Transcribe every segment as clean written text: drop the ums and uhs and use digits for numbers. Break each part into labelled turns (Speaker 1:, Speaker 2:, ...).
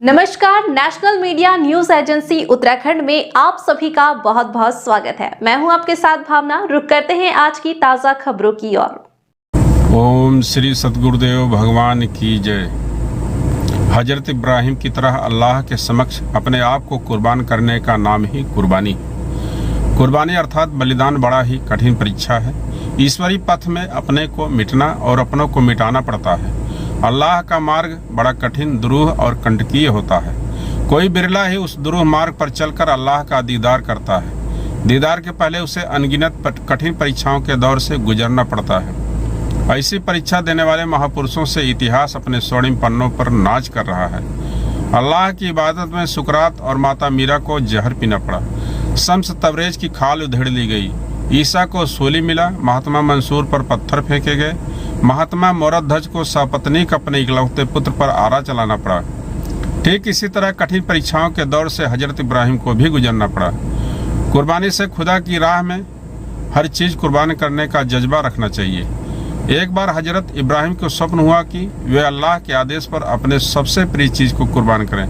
Speaker 1: नमस्कार, national media news agency Uttarakhand में आप सभी का बहुत बहुत स्वागत है। मैं हूं आपके साथ भावना। रुक करते हैं आज की ताजा खबरों की ओर।
Speaker 2: ओम श्री सतगुरुदेव भगवान की जय। हजरत इब्राहिम की तरह अल्लाह के समक्ष अपने आप को कुर्बान करने का नाम ही कुर्बानी। कुर्बानी अर्थात बलिदान बड़ा ही कठिन परीक्षा है। ईश्वरी पथ में अपने को मिटना और अपनों को मिटाना पड़ता है। अल्लाह का मार्ग बड़ा कठिन, दुरूह और कंटकीय होता है। कोई बिरला ही उस दुरूह मार्ग पर चलकर अल्लाह का दीदार करता है। दीदार के पहले उसे अनगिनत कठिन परीक्षाओं के दौर से गुजरना पड़ता है। ऐसी परीक्षा देने वाले महापुरुषों से इतिहास अपने स्वर्णिम पन्नों पर नाच कर रहा है। अल्लाह की इबादत में सुकरात और माता मीरा को जहर पीना पड़ा। शम्स तबरेज की खाल उधेड़ ली गई। ईसा को सूली मिला। महात्मा मंसूर पर पत्थर फेंके गए। महात्मा मोरध्वज को सपत्नीक अपने इकलौते पुत्र पर आरा चलाना पड़ा। ठीक इसी तरह कठिन परीक्षाओं के दौर से हजरत इब्राहिम को भी गुजरना पड़ा। कुर्बानी से खुदा की राह में हर चीज़ कुर्बान करने का जज्बा रखना चाहिए। एक बार हजरत इब्राहिम को स्वप्न हुआ कि वे अल्लाह के आदेश पर अपने सबसे प्रिय चीज़ को कुर्बान करें।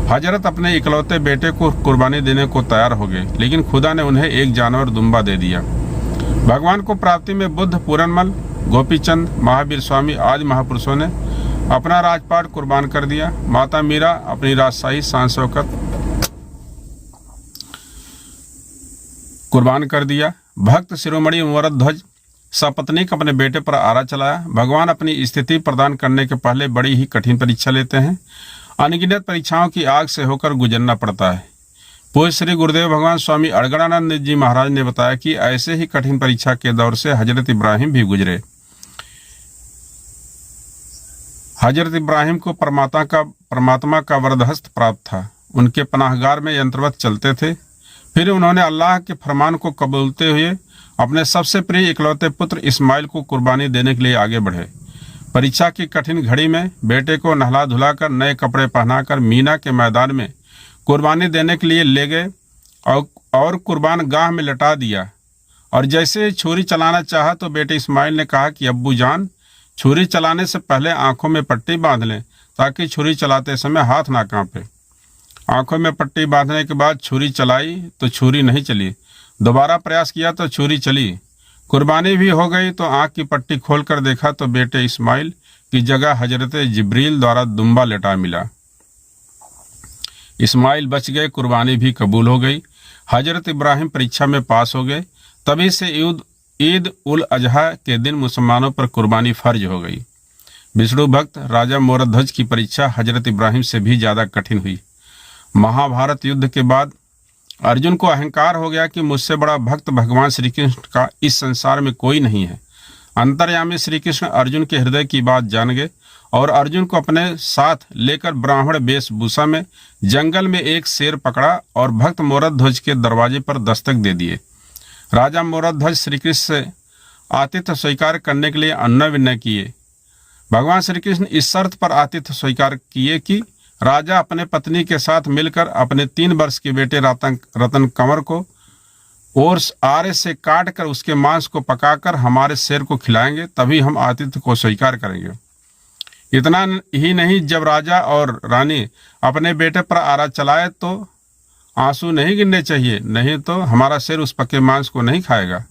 Speaker 2: हजरत अपने इकलौते बेटे को कुर्बानी देने को तैयार हो गए, लेकिन खुदा ने उन्हें एक जानवर दुम्बा दे दिया। भगवान को प्राप्ति में बुद्ध, पूरनमल, गोपीचंद, महावीर स्वामी आदि महापुरुषों ने अपना राजपाट कुर्बान कर दिया। माता मीरा अपनी राजशाही शान शौकत कुर्बान कर दिया। भक्त शिरोमणि मोरध्वज सपत्नीक अपने बेटे पर आरा चलाया। भगवान अपनी स्थिति प्रदान करने के पहले बड़ी ही कठिन परीक्षा लेते हैं। अनगिनत परीक्षाओं की आग से होकर गुजरना पड़ता है। पूज्य श्री गुरुदेव भगवान स्वामी अड़गड़ानंद जी महाराज ने बताया कि ऐसे ही कठिन परीक्षा के दौर से हजरत इब्राहिम भी गुजरे। हजरत इब्राहिम को परमात्मा का वरदहस्त प्राप्त था। उनके पनाहगार में यंत्रवत चलते थे। फिर उन्होंने अल्लाह के फरमान को कबूलते हुए अपने सबसे प्रिय इकलौते पुत्र इस्माइल को कुर्बानी देने के लिए आगे बढ़े। परीक्षा की कठिन घड़ी में बेटे को नहला धुलाकर नए कपड़े पहनाकर मीना के मैदान में कुर्बानी देने के लिए ले गए और कुर्बान गाह में लटा दिया। और जैसे छुरी चलाना चाहा तो बेटे इस्माइल ने कहा कि अब्बू जान, छुरी चलाने से पहले आंखों में पट्टी बांध लें ताकि छुरी चलाते समय हाथ ना कांपे। आंखों में पट्टी बांधने के बाद छुरी चलाई तो छुरी नहीं चली। दोबारा प्रयास किया तो छुरी चली। कुर्बानी भी हो गई तो आंख की पट्टी खोलकर देखा तो बेटे इस्माइल की जगह हजरत जिब्रील द्वारा दुम्बा लेटा मिला। इस्माइल बच गए, कुर्बानी भी कबूल हो गई। हजरत इब्राहिम परीक्षा में पास हो गए। तभी से ईद उल अजहा के दिन मुसलमानों पर कुर्बानी फर्ज हो गई। विष्णु भक्त राजा मोरध्वज की परीक्षा हजरत इब्राहिम से भी ज़्यादा कठिन हुई। महाभारत युद्ध के बाद अर्जुन को अहंकार हो गया कि मुझसे बड़ा भक्त भगवान श्री कृष्ण का इस संसार में कोई नहीं है। अंतर्यामी श्री कृष्ण अर्जुन के हृदय की बात जान गए और अर्जुन को अपने साथ लेकर ब्राह्मण वेशभूषा में जंगल में एक शेर पकड़ा और भक्त मोरध्वज के दरवाजे पर दस्तक दे दिए। राजा मोरध्वज श्री कृष्ण से आतिथ्य स्वीकार करने के लिए अन्य विनय किए। भगवान श्री कृष्ण इस शर्त पर आतिथ्य स्वीकार किए कि राजा अपने पत्नी के साथ मिलकर अपने 3 वर्ष के बेटे रतन कंवर को और आरे से काट कर उसके मांस को पकाकर हमारे शेर को खिलाएंगे, तभी हम आतिथ्य को स्वीकार करेंगे। इतना ही नहीं, जब राजा और रानी अपने बेटे पर आरा चलाए तो आंसू नहीं गिरने चाहिए, नहीं तो हमारा शेर उस पके मांस को नहीं खाएगा।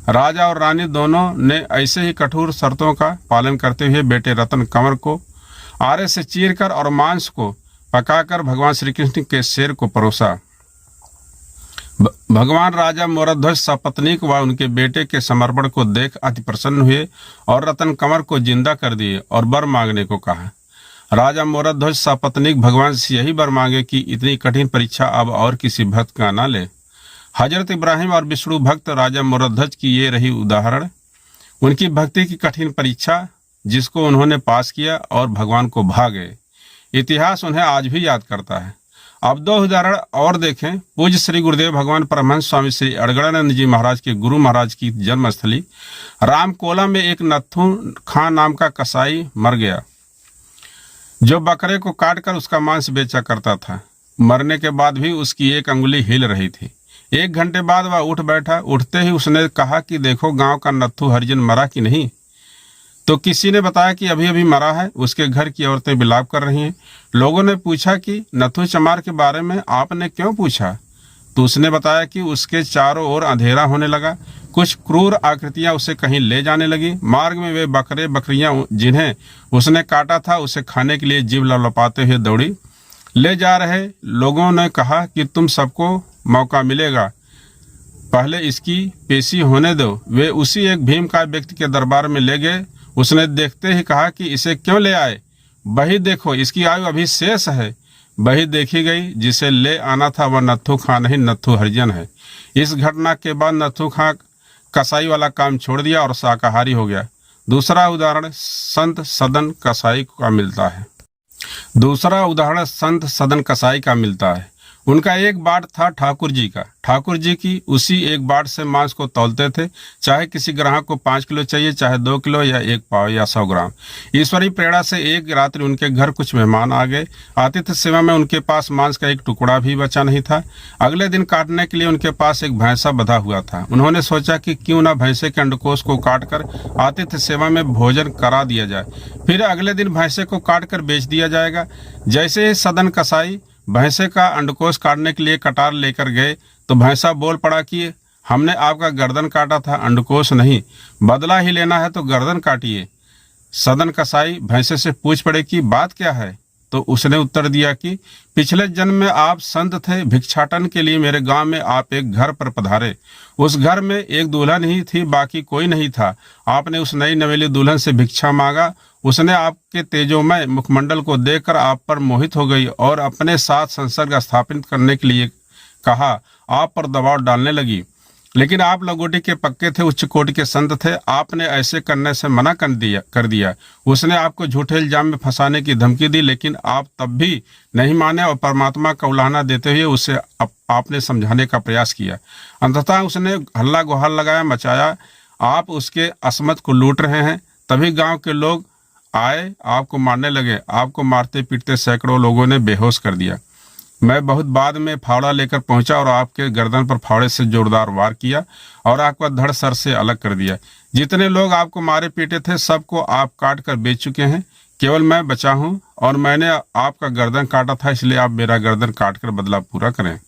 Speaker 2: राजा और रानी दोनों ने ऐसे ही कठोर शर्तों का पालन करते हुए बेटे रतन कंवर को आरे से चीरकर और मांस को पकाकर भगवान श्री कृष्ण के शेर को परोसा। भगवान राजा मोरध्वज सपत्नीक व उनके बेटे के समर्पण को देख अति प्रसन्न हुए और रतन कंवर को जिंदा कर दिए और वर मांगने को कहा। राजा मोरध्वज सपत्नीक भगवान से यही वर मांगे कि इतनी कठिन परीक्षा अब और किसी भक्त का ना ले। हजरत इब्राहिम और विष्णु भक्त राजा मोरध्वज की ये रही उदाहरण, उनकी भक्ति की कठिन परीक्षा जिसको उन्होंने पास किया और भगवान को भा गए। इतिहास उन्हें आज भी याद करता है। अब 2 उदाहरण और देखें। पूज्य श्री गुरुदेव भगवान परमहंस स्वामी श्री अड़गड़ानंद जी महाराज के गुरु महाराज की जन्मस्थली रामकोला में एक नत्थू खां नाम का कसाई मर गया, जो बकरे को काटकर उसका मांस बेचा करता था। मरने के बाद भी उसकी एक अंगुली हिल रही थी। 1 घंटे बाद वह उठ बैठा। उठते ही उसने कहा कि देखो गांव का नत्थू हरिजन मरा कि नहीं। तो किसी ने बताया कि अभी अभी मरा है। उसके घर की औरतें विलाप कर रही हैं। लोगों ने पूछा कि नथु चमार के बारे में आपने क्यों पूछा? तो उसने बताया कि उसके चारों ओर अंधेरा होने लगा। कुछ क्रूर आकृतियां उसे कहीं ले जाने लगी। मार्ग में वे बकरे बकरियां जिन्हें उसने काटा था उसे खाने के लिए जीभ लपलपाते हुए दौड़ी। ले जा रहे लोगों ने कहा कि तुम सबको मौका मिलेगा, पहले इसकी पेशी होने दो। वे उसी एक भीमकाय व्यक्ति के दरबार में ले गए। उसने देखते ही कहा कि इसे क्यों ले आए? वही देखो, इसकी आयु अभी शेष है। वही देखी गई। जिसे ले आना था वह नत्थू खां नहीं, नत्थू हरिजन है। इस घटना के बाद नत्थू खां कसाई वाला काम छोड़ दिया और शाकाहारी हो गया। दूसरा उदाहरण संत सदन कसाई का मिलता है। उनका एक बाट था ठाकुर जी का। ठाकुर जी की उसी एक बाट से मांस को तौलते थे, चाहे किसी ग्राहक को 5 किलो चाहिए, चाहे 2 किलो या 1 पाव या 100 ग्राम। ईश्वरी प्रेरणा से एक रात्रि उनके घर कुछ मेहमान आ गए। आतिथ्य सेवा में उनके पास मांस का एक टुकड़ा भी बचा नहीं था। अगले दिन काटने के लिए उनके पास एक भैंसा बंधा हुआ था। उन्होंने सोचा कि क्यों ना भैंसे के अंडकोश को काटकर आतिथ्य सेवा में भोजन करा दिया जाए, फिर अगले दिन भैंसे को काटकर बेच दिया जाएगा। जैसे ही सदन कसाई भैंसे का अंडकोश काटने के लिए कटार लेकर गए तो भैंसा बोल पड़ा कि हमने आपका गर्दन काटा था, अंडकोश नहीं। बदला ही लेना है तो गर्दन काटिए। सदन कसाई भैंसे से पूछ पड़े कि बात क्या है? तो उसने उत्तर दिया कि पिछले जन्म में आप संत थे, भिक्षाटन के लिए मेरे गांव में आप एक घर पर पधारे। उस घर में एक दुल्हन ही थी, बाकी कोई नहीं था। आपने उस नई नवेली दुल्हन से भिक्षा मांगा। उसने आपके तेजोमय मुखमंडल को देखकर आप पर मोहित हो गई और अपने साथ संसर्ग स्थापित करने के लिए कहा। आप पर दबाव डालने लगी, लेकिन आप लंगोटी के पक्के थे, उच्च कोटि के संत थे। आपने ऐसे करने से मना कर दिया। उसने आपको झूठे इल्जाम में फंसाने की धमकी दी, लेकिन आप तब भी नहीं माने और परमात्मा का उलाहना देते हुए उसे आपने समझाने का प्रयास किया। अंततः उसने हल्ला गुहार लगाया, मचाया, आप उसके असमत को लूट रहे हैं। तभी गांव के लोग आए, आपको मारने लगे। आपको मारते पीटते सैकड़ों लोगों ने बेहोश कर दिया। मैं बहुत बाद में फावड़ा लेकर पहुंचा और आपके गर्दन पर फावड़े से जोरदार वार किया और आपका धड़ सर से अलग कर दिया। जितने लोग आपको मारे पीटे थे सबको आप काट कर बेच चुके हैं। केवल मैं बचा हूं और मैंने आपका गर्दन काटा था, इसलिए आप मेरा गर्दन काट कर बदला पूरा करें।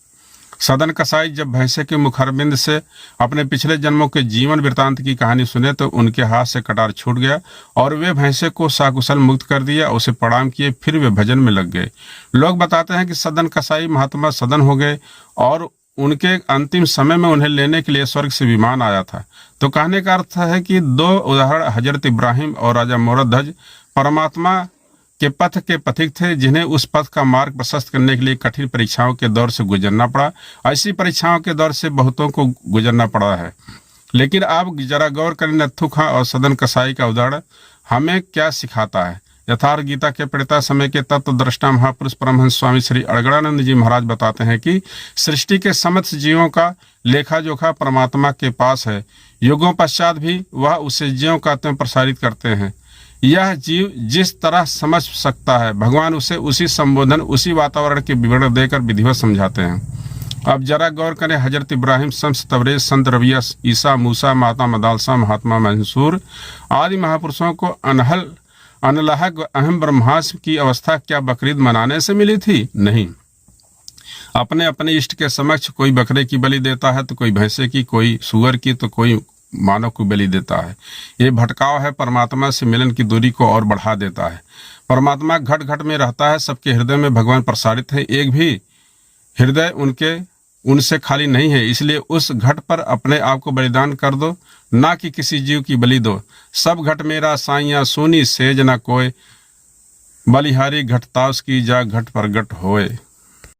Speaker 2: सदन कसाई जब भैंसे के मुखरबिंद से अपने पिछले जन्मों के जीवन वृतांत की कहानी सुने तो उनके हाथ से कटार छूट गया और वे भैंसे को साकुशल मुक्त कर दिया। उसे प्रणाम किए, फिर वे भजन में लग गए। लोग बताते हैं कि सदन कसाई महात्मा सदन हो गए और उनके अंतिम समय में उन्हें लेने के लिए स्वर्ग से विमान आया था। तो कहने का अर्थ है कि 2 उदाहरण हजरत इब्राहिम और राजा मोरध्वज परमात्मा के पथ के पथिक थे, जिन्हें उस पथ का मार्ग प्रशस्त करने के लिए कठिन परीक्षाओं के दौर से गुजरना पड़ा। ऐसी परीक्षाओं के दौर से बहुतों को गुजरना पड़ा है। लेकिन आप जरा गौर करें, नत्थू खां और सदन कसाई का उदाहरण हमें क्या सिखाता है। यथार्थ गीता के प्रेता समय के तत्व दृष्टा महापुरुष परमहंस स्वामी श्री अड़गड़ानंद जी महाराज बताते हैं कि सृष्टि के समस्त जीवों का लेखा जोखा परमात्मा के पास है। युगों पश्चात भी वह उसे जीवों का आत्म प्रसारित करते हैं। यह जीव जिस तरह समझ सकता है, भगवान उसे उसी संबोधन, उसी वातावरण के विवरण देकर विधिवत समझाते हैं। अब जरा गौर करें, हजरत इब्राहिम, शम्स तबरेज, संत रबिया, ईसा, मूसा, माता मदालसा, महात्मा मंसूर आदि महापुरुषों को अनलहक अहम ब्रह्मास्म की अवस्था क्या बकरीद मनाने से मिली थी? नहीं। अपने अपने इष्ट के समक्ष कोई बकरे की बलि देता है तो कोई भैंसे की, कोई सुअर की, तो कोई मानव को बलि देता है। ये भटकाव है, परमात्मा से मिलन की दूरी को और बढ़ा देता है। परमात्मा घट घट में रहता है, सबके हृदय में भगवान प्रसारित है। एक भी हृदय उनसे खाली नहीं है। इसलिए उस घट पर अपने आप को बलिदान कर दो, ना कि किसी जीव की बलि दो। सब घट मेरा साइया सोनी सेज न कोय, बलिहारी घट ताउस की जा घट पर घट होए।